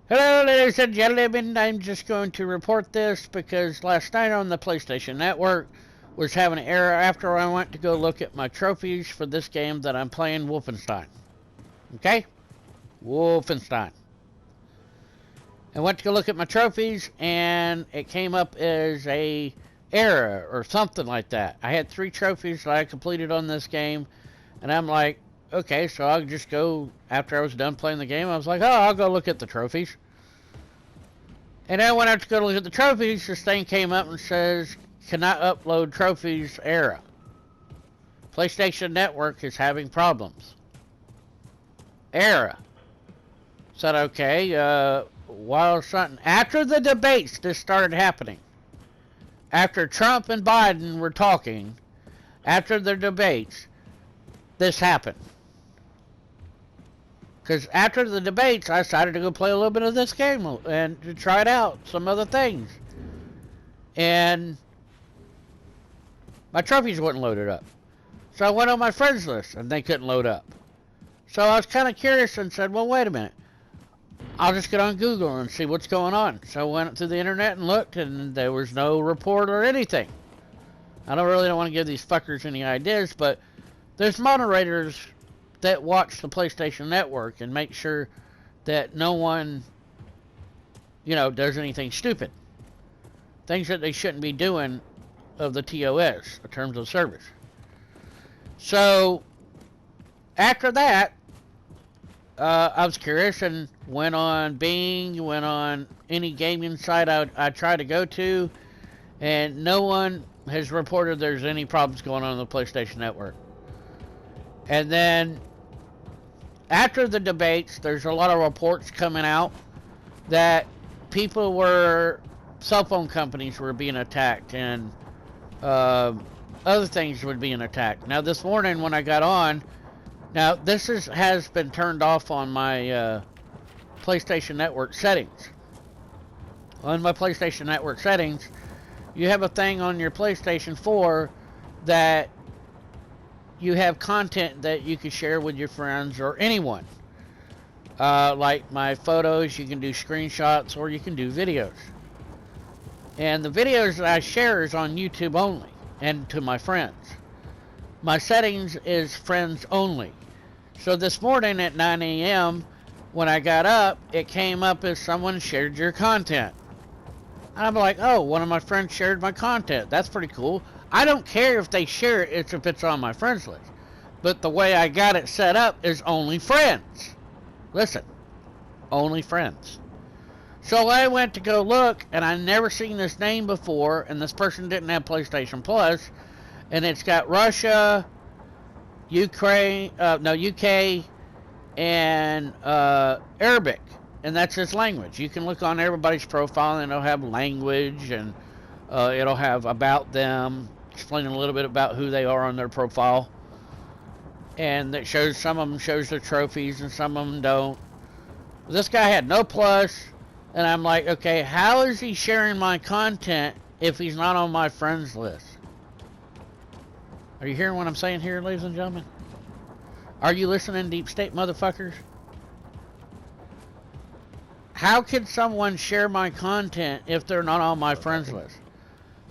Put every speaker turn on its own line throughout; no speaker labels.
Hello, ladies and gentlemen. I'm just going to report this because last night on the PlayStation Network was having an error after I went to go look at my trophies for this game that I'm playing, Wolfenstein. Okay? Wolfenstein. I went to go look at my trophies and it came up as a error or something like that. I had 3 trophies that I completed on this game and I'm like, okay, so I'll just go, after I was done playing the game, I was like, oh, I'll go look at the trophies. And then when I went out to go look at the trophies, this thing came up and says, cannot upload trophies, error. PlayStation Network is having problems. Error. Said, okay, while something, after the debates, this started happening. After Trump and Biden were talking, after the debates, this happened. Because after the debates, I decided to go play a little bit of this game and to try it out, some other things. And my trophies wouldn't load it up. So I went on my friends list and they couldn't load up. So I was kind of curious and said, well, wait a minute. I'll just get on Google and see what's going on. So I went to the internet and looked and there was no report or anything. I don't want to give these fuckers any ideas, but there's moderators that watch the PlayStation Network and make sure that no one, does anything stupid. Things that they shouldn't be doing of the TOS, in terms of service. So, after that, I was curious and went on Bing, went on any gaming site I tried to go to, and no one has reported there's any problems going on the PlayStation Network. And then, after the debates, there's a lot of reports coming out that cell phone companies were being attacked and other things were being attacked. Now, this morning when I got on, now this has been turned off on my PlayStation Network settings. On my PlayStation Network settings, you have a thing on your PlayStation 4 that you have content that you can share with your friends or anyone. Like my photos, you can do screenshots or you can do videos. And the videos that I share is on YouTube only and to my friends. My settings is friends only. So this morning at 9 a.m. when I got up, it came up as someone shared your content. I'm like, oh, one of my friends shared my content. That's pretty cool. I don't care if they share it if it's on my friends list. But the way I got it set up is only friends. Listen, only friends. So I went to go look, and I never seen this name before, and this person didn't have PlayStation Plus, and it's got Russia, UK, and Arabic, and that's his language. You can look on everybody's profile, and it'll have language, and it'll have about them, explaining a little bit about who they are on their profile. And that shows, some of them shows their trophies and some of them don't. This guy had no plus, and I'm like, okay, how is he sharing my content if he's not on my friends list? Are you hearing what I'm saying here, ladies and gentlemen? Are you listening, Deep State motherfuckers? How can someone share my content if they're not on my friends list?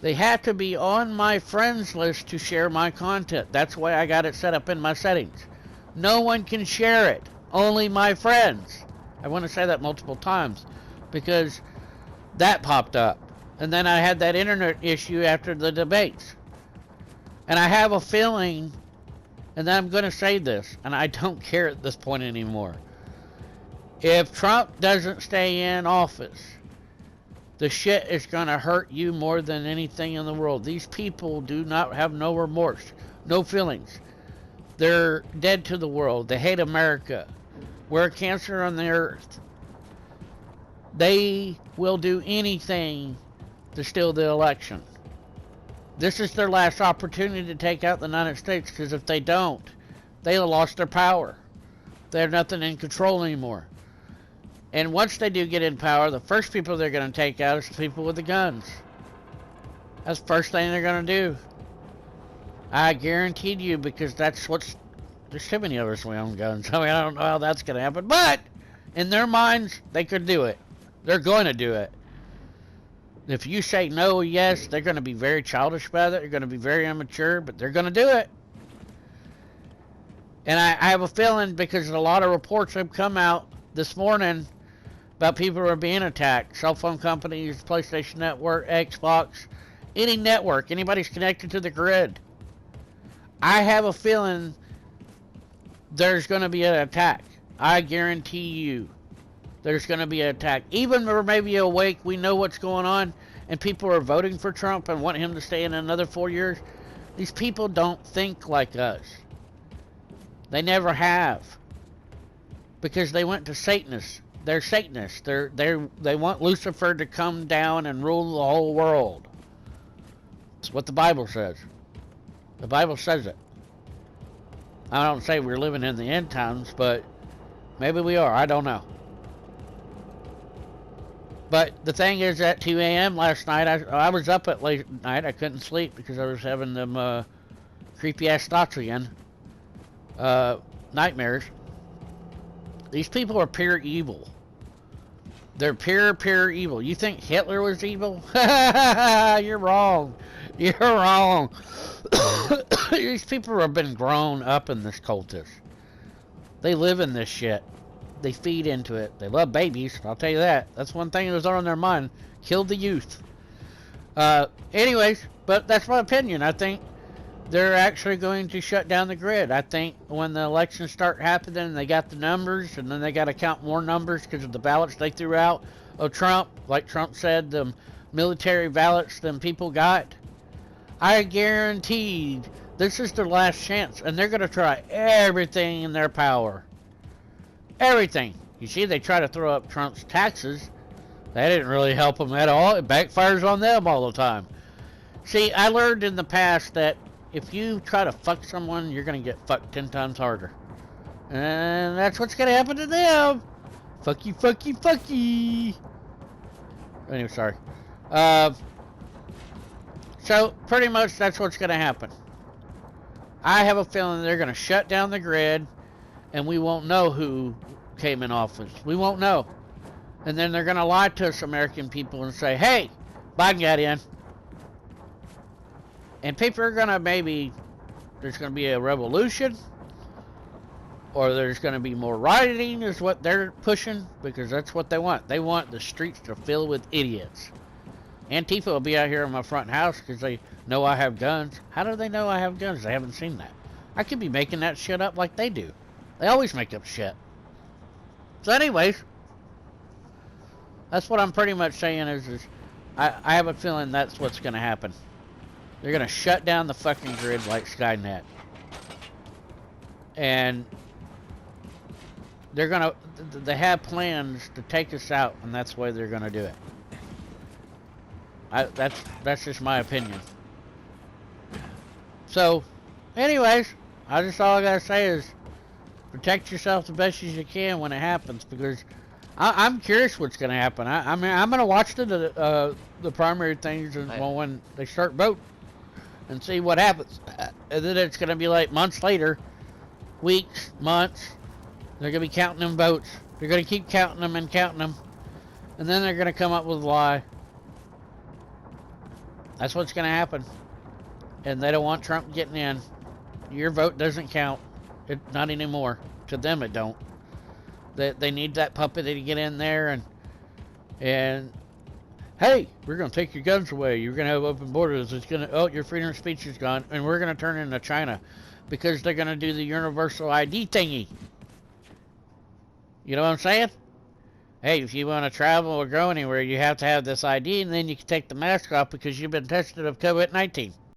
They have to be on my friends list to share my content. That's the way I got it set up in my settings. No one can share it. Only my friends. I want to say that multiple times because that popped up. And then I had that internet issue after the debates. And I have a feeling, and I'm going to say this, and I don't care at this point anymore. If Trump doesn't stay in office, the shit is going to hurt you more than anything in the world. These people do not have no remorse, no feelings. They're dead to the world. They hate America. We're a cancer on the earth. They will do anything to steal the election. This is their last opportunity to take out the United States, because if they don't, they lost their power. They have nothing in control anymore. And once they do get in power, the first people they're going to take out is the people with the guns. That's the first thing they're going to do. I guaranteed you, because that's what's... There's too many of us we own guns. I mean, I don't know how that's going to happen. But, in their minds, they could do it. They're going to do it. If you say no, yes, they're going to be very childish about it. They're going to be very immature, but they're going to do it. And I have a feeling, because a lot of reports have come out this morning about people who are being attacked. Cell phone companies, PlayStation Network, Xbox, any network, anybody's connected to the grid. I have a feeling there's going to be an attack. I guarantee you there's going to be an attack. Even we're maybe awake, we know what's going on, and people are voting for Trump and want him to stay in another 4 years. These people don't think like us. They never have. Because they went to Satanists. They're Satanists. They want Lucifer to come down and rule the whole world. That's what the Bible says. The Bible says it. I don't say we're living in the end times, but maybe we are. I don't know. But the thing is, at 2 a.m. last night, I was up at late night. I couldn't sleep because I was having them creepy-ass thoughts again. Nightmares. These people are pure evil. They're pure evil. You think Hitler was evil? You're wrong. You're wrong. These people have been grown up in this cultist. They live in this shit. They feed into it. They love babies, I'll tell you that. That's one thing that was on their mind. Kill the youth. Anyways, but that's my opinion. I think they're actually going to shut down the grid. I think when the elections start happening, they got the numbers, and then they got to count more numbers because of the ballots they threw out of Trump. Like Trump said, the military ballots them people got. I guaranteed this is their last chance, and they're going to try everything in their power. Everything. You see, they try to throw up Trump's taxes. That didn't really help them at all. It backfires on them all the time. See, I learned in the past that if you try to fuck someone, you're going to get fucked 10 times harder. And that's what's going to happen to them. Fuck you, fuck you, fuck you. Anyway, sorry. So, pretty much that's what's going to happen. I have a feeling they're going to shut down the grid, and we won't know who came in office. We won't know. And then they're going to lie to us American people and say, hey, Biden got in. And people are going to maybe, there's going to be a revolution, or there's going to be more rioting is what they're pushing, because that's what they want. They want the streets to fill with idiots. Antifa will be out here in my front house because they know I have guns. How do they know I have guns? They haven't seen that. I could be making that shit up like they do. They always make up shit. So anyways, that's what I'm pretty much saying is I have a feeling that's what's going to happen. They're going to shut down the fucking grid like Skynet. And they're going to, they have plans to take us out, and that's the way they're going to do it. That's just my opinion. So, anyways, all I gotta say is protect yourself the best as you can when it happens, because I'm curious what's gonna happen. I mean, I'm gonna watch the primary things when they start voting and see what happens, and then it's gonna be like months later, weeks, months. They're gonna be counting them votes. They're gonna keep counting them, and then they're gonna come up with a lie. That's what's going to happen. And they don't want Trump getting in. Your vote doesn't count. Not anymore. To them it don't. They need that puppet to get in there and hey, we're going to take your guns away. You're going to have open borders. It's going to, oh, your freedom of speech is gone. And we're going to turn into China because they're going to do the universal ID thingy. You know what I'm saying? Hey, if you want to travel or go anywhere, you have to have this ID, and then you can take the mask off because you've been tested of COVID-19.